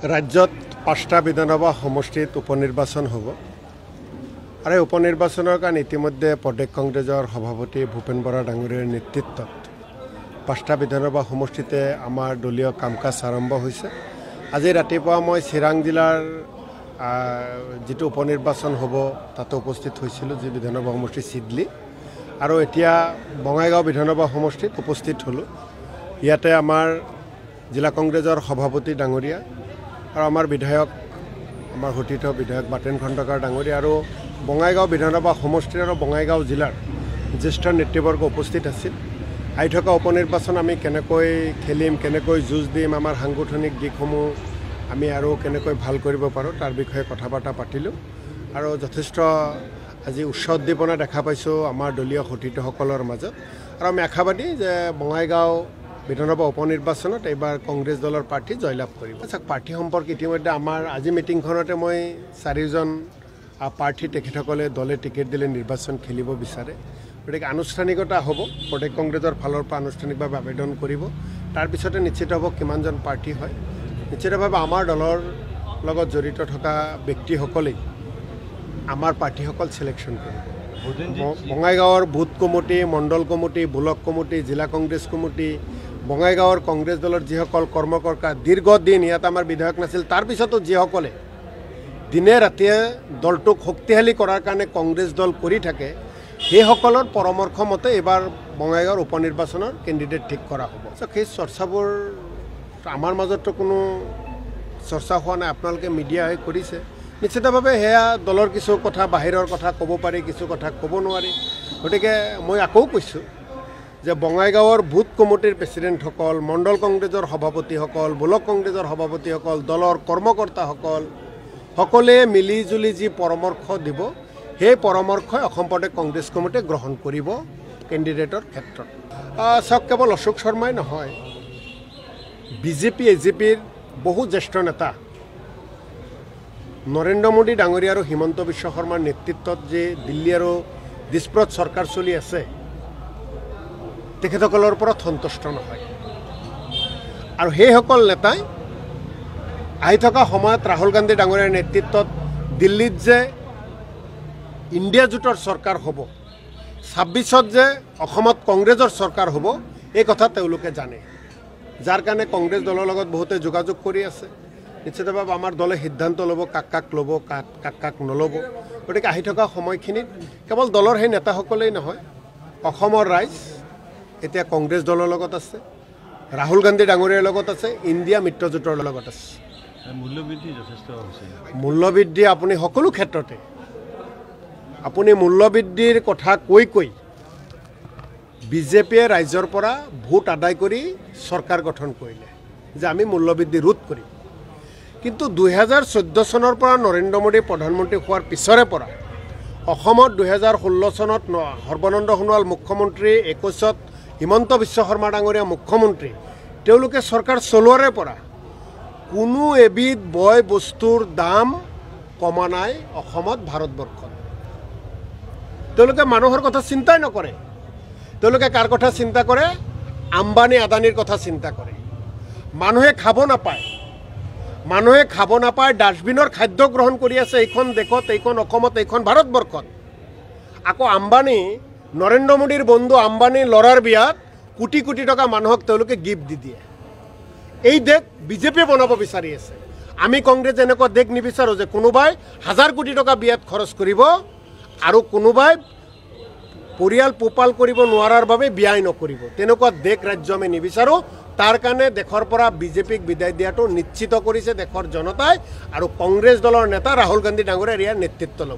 ৰাজ্যত ৫টা বিধানসভা সমষ্টিত উপনিৰ্বাচন হ'ব আৰু এই উপনিৰ্বাচনৰ কাৰণে ইতিমধ্যে প্ৰদেশ কংগ্ৰেছৰ সভাপতি ভূপেন বৰা ডাঙৰীয়াৰ নেতৃত্বত ৫টা বিধানসভা সমষ্টিতে আমাৰ দলীয় কাম-কাজ আৰম্ভ হৈছে। আজি ৰাতিপুৱা মই চিৰাং জিলাৰ যিটো উপনিৰ্বাচন হ'ব তাতে উপস্থিত হৈছিলোঁ, যি বিধানসভা সমষ্টি চিডলি, আৰু এতিয়া বঙাইগাঁও বিধানসভা সমষ্টিত উপস্থিত হ'লোঁ। ইয়াতে আমাৰ জিলা কংগ্ৰেছৰ সভাপতি ডাঙৰীয়া আৰু আমাৰ বিধায়ক, আমাৰ সতীৰ্থ বিধায়ক বাটেন খণ্ডকাৰ ডাঙৰীয়া আৰু বঙাইগাঁও বিধানসভা সমষ্টিৰ আৰু বঙাইগাঁও জিলাৰ জ্যেষ্ঠ নেতৃবৰ্গ উপস্থিত আছিল। আহি থকা উপনিৰ্বাচন আমি কেনেকৈ খেলিম, কেনেকৈ যুঁজ দিম, আমাৰ সাংগঠনিক দিশসমূহ আমি আৰু কেনেকৈ ভাল কৰিব পাৰোঁ তাৰ বিষয়ে কথা বাৰ্তা পাতিলোঁ আৰু যথেষ্ট আজি উৎসাহ উদ্দীপনা দেখা পাইছোঁ আমাৰ দলীয় সতীৰ্থসকলৰ মাজত। আৰু আমি আশাবাদী যে বঙাইগাঁও বিধানসভা উপনিৰ্বাচনত এইবাৰ কংগ্ৰেছ দলৰ প্ৰাৰ্থী জয়লাভ কৰিব। প্ৰাৰ্থী সম্পৰ্কে ইতিমধ্যে আমাৰ আজি মিটিংখনতে মই 4জন প্ৰাৰ্থী তেখেতসকলে দলে টিকেট দিলে নিৰ্বাচন খেলিব বিচাৰে, গতিকে আনুষ্ঠানিকতা হ'ব। প্ৰদেশ কংগ্ৰেছৰ ফালৰ পৰা আনুষ্ঠানিকভাৱে আবেদন কৰিব, তাৰপিছতে নিশ্চিত হ'ব কিমানজন প্ৰাৰ্থী হয়। নিশ্চিতভাৱে আমাৰ দলৰ লগত জড়িত থকা ব্যক্তিসকলেই আমাৰ প্ৰাৰ্থীসকল চিলেকশ্যন কৰিব। বঙাইগাঁৱৰ বুথ কমিটি, মণ্ডল কমিটি, ব্লক কমিটি, জিলা কংগ্ৰেছ কমিটি, বঙাইগাঁৱৰ কংগ্ৰেছ দলৰ যিসকল কৰ্মকৰ্তা দীৰ্ঘদিন ইয়াত আমাৰ বিধায়ক নাছিল, তাৰপিছতো যিসকলে দিনে ৰাতিয়ে দলটোক শক্তিশালী কৰাৰ কাৰণে কংগ্ৰেছ দল কৰি থাকে, সেইসকলৰ পৰামৰ্শ মতে এইবাৰ বঙাইগাঁৱৰ উপনিৰ্বাচনৰ কেণ্ডিডেট ঠিক কৰা হ'ব। সেই চৰ্চাবোৰ আমাৰ মাজতো কোনো চৰ্চা হোৱা নাই, আপোনালোকে মিডিয়া হৈ কৰিছে। নিশ্চিতভাৱে সেয়া দলৰ কিছু কথা, বাহিৰৰ কথা ক'ব পাৰি, কিছু কথা ক'ব নোৱাৰি। গতিকে মই আকৌ কৈছোঁ যে বঙাইগাঁৱৰ বুথ কমিটিৰ প্ৰেচিডেণ্টসকল, মণ্ডল কংগ্ৰেছৰ সভাপতিসকল, ব্লক কংগ্ৰেছৰ সভাপতিসকল, দলৰ কৰ্মকৰ্তাসকল সকলোৱে মিলি জুলি যি পৰামৰ্শ দিব, সেই পৰামৰ্শই অসম প্ৰদেশ কংগ্ৰেছ কমিটিয়ে গ্ৰহণ কৰিব কেণ্ডিডেটৰ ক্ষেত্ৰত। চাওক, কেৱল অশোক শৰ্মাই নহয়, বিজেপি এজেপিৰ বহু জ্যেষ্ঠ নেতা নৰেন্দ্ৰ মোদী ডাঙৰীয়া আৰু হিমন্ত বিশ্ব শৰ্মাৰ নেতৃত্বত যে দিল্লী আৰু দিছপুৰত চৰকাৰ চলি আছে, তেখেতসকলৰ পৰা সন্তুষ্ট নহয়। আৰু সেইসকল নেতাই আহি থকা সময়ত ৰাহুল গান্ধী ডাঙৰীয়াৰ নেতৃত্বত দিল্লীত যে ইণ্ডিয়া জোঁটৰ চৰকাৰ হ'ব, 26ত যে অসমত কংগ্ৰেছৰ চৰকাৰ হ'ব, এই কথা তেওঁলোকে জানে, যাৰ কাৰণে কংগ্ৰেছ দলৰ লগত বহুতে যোগাযোগ কৰি আছে। নিশ্চিতভাৱে আমাৰ দলে সিদ্ধান্ত ল'ব, কাক কাক ল'ব, কাক কাক নল'ব। গতিকে আহি থকা সময়খিনিত কেৱল দলৰ সেই নেতাসকলেই নহয়, অসমৰ ৰাইজ এতিয়া কংগ্ৰেছ দলৰ লগত আছে, ৰাহুল গান্ধী ডাঙৰীয়াৰ লগত আছে, ইণ্ডিয়া মিত্ৰজোঁটৰ লগত আছে। মূল্যবৃদ্ধি যথেষ্ট হৈছে। মূল্যবৃদ্ধি আপুনি সকলো ক্ষেত্ৰতে, আপুনি মূল্যবৃদ্ধিৰ কথা কৈ বিজেপিয়ে ৰাইজৰ পৰা ভোট আদায় কৰি চৰকাৰ গঠন কৰিলে যে আমি মূল্যবৃদ্ধি ৰোধ কৰিম। কিন্তু 2014 চনৰ পৰা নৰেন্দ্ৰ মোদী প্ৰধানমন্ত্ৰী হোৱাৰ পিছৰে পৰা অসমত 2016 চনত সৰ্বানন্দ সোণোৱাল মুখ্যমন্ত্ৰী, 21ত হিমন্ত বিশ্ব শৰ্মা ডাঙৰীয়া মুখ্যমন্ত্ৰী, তেওঁলোকে চৰকাৰ চলোৱাৰে পৰা কোনো এবিধ বয় বস্তুৰ দাম কমা নাই অসমত, ভাৰতবৰ্ষত। তেওঁলোকে মানুহৰ কথা চিন্তাই নকৰে। তেওঁলোকে কাৰ কথা চিন্তা কৰে? আম্বানী আদানীৰ কথা চিন্তা কৰে। মানুহে খাব নাপায়, ডাষ্টবিনৰ খাদ্য গ্ৰহণ কৰি আছে এইখন দেশত, এইখন অসমত, এইখন ভাৰতবৰ্ষত। আকৌ আম্বানী, নৰেন্দ্ৰ মোদীৰ বন্ধু আম্বানীৰ ল'ৰাৰ বিয়াত কোটি কোটি টকা মানুহক তেওঁলোকে গিফ্ট দি দিয়ে। এই দেশ বিজেপিয়ে বনাব বিচাৰি আছে। আমি কংগ্ৰেছ এনেকুৱা দেশ নিবিচাৰোঁ যে কোনোবাই 1000 কোটি টকা বিয়াত খৰচ কৰিব আৰু কোনোবাই পৰিয়াল পোহপাল কৰিব নোৱাৰাৰ বাবে বিয়াই নকৰিব। তেনেকুৱা দেশ ৰাজ্য আমি নিবিচাৰোঁ। তাৰ কাৰণে দেশৰ পৰা বিজেপিক বিদায় দিয়াটো নিশ্চিত কৰিছে দেশৰ জনতাই, আৰু কংগ্ৰেছ দলৰ নেতা ৰাহুল গান্ধী ডাঙৰীয়াৰ ইয়াৰ নেতৃত্ব ল'ব।